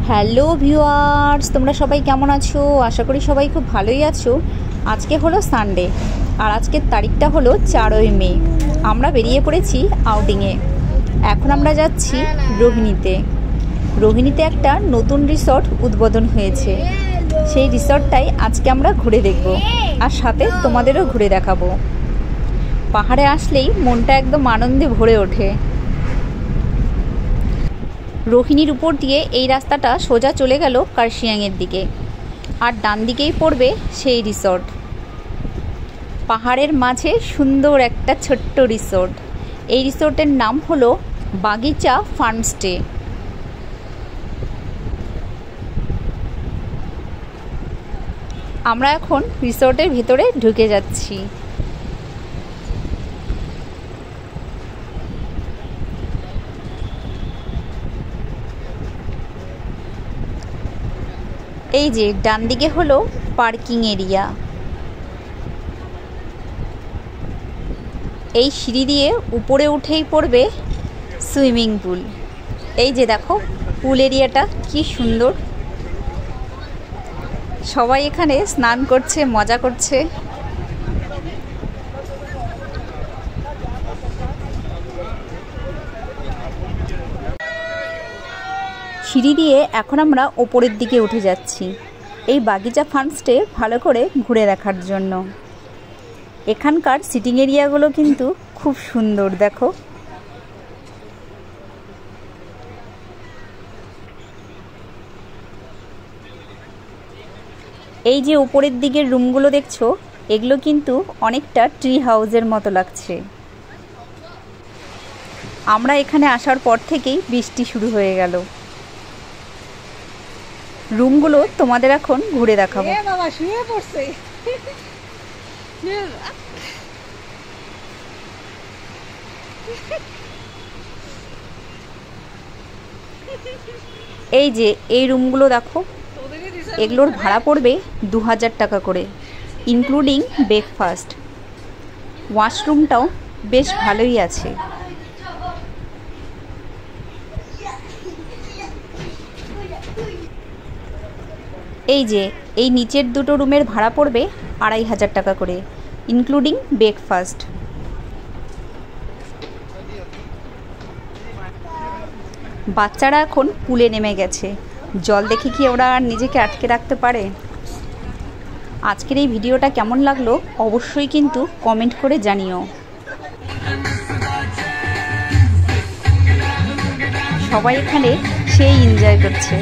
Hello viewers, তোমরা সবাই কেমন আছো? আশা করি সবাই খুব ভালোই আছো। আজকে হলো সানডে আর আজকের তারিখটা হলো 4ই মে। আমরা বেরিয়ে পড়েছি আউটিংয়ে। এখন আমরা যাচ্ছি রোহিণীতে একটা নতুন রিসর্ট উদ্বোধন হয়েছে। সেই রিসর্টটাই আজকে আমরা ঘুরে দেখব আর সাথে তোমাদেরও ঘুরে দেখাবো। পাহাড়ে আসলেই মনটা একদম আনন্দে ভরে ওঠে। রোহিণীর উপর দিয়ে এই রাস্তাটা সোজা চলে গেল কার্শিয়াংয়ের দিকে, আর ডান দিকেই পড়বে সেই রিসর্ট। পাহাড়ের মাঝে সুন্দর একটা ছোট্ট রিসর্ট। এই রিসর্টের নাম হলো বাগিচা ফার্মস্টে। আমরা এখন রিসর্টের ভিতরে ঢুকে যাচ্ছি। এই যে ডান দিকে হলো পার্কিং এরিয়া। এই সিঁড়ি দিয়ে উপরে উঠেই পড়বে সুইমিং পুল। এই যে দেখো পুল এরিয়াটা কি সুন্দর। সবাই এখানে স্নান করছে, মজা করছে। সিঁড়ি দিয়ে এখন আমরা ওপরের দিকে উঠে যাচ্ছি এই বাগিচা ফার্মস্টে ভালো করে ঘুরে দেখার জন্য। এখানকার সিটিং এরিয়াগুলো কিন্তু খুব সুন্দর, দেখো। এই যে উপরের দিকের রুমগুলো দেখছো, এগুলো কিন্তু অনেকটা ট্রি হাউসের মতো লাগছে। আমরা এখানে আসার পর থেকেই বৃষ্টি শুরু হয়ে গেল। রুমগুলো তোমাদের এখন ঘুরে দেখাবো। বাবা শুয়ে পড়ছে। এই যে এই রুমগুলো দেখো, এগুলোর ভাড়া পড়বে 2000 টাকা করে, ইনক্লুডিং ব্রেকফাস্ট। ওয়াশরুমটাও বেশ ভালোই আছে। এই যে এই নিচের দুটো রুমের ভাড়া পড়বে 2500 টাকা করে, ইনক্লুডিং ব্রেকফাস্ট। বাচ্চারা এখন পুলে নেমে গেছে। জল দেখে কি ওরা আর নিজেকে আটকে রাখতে পারে? আজকের এই ভিডিওটা কেমন লাগলো অবশ্যই কিন্তু কমেন্ট করে জানিও। সবাই এখানে সেই এনজয় করছে।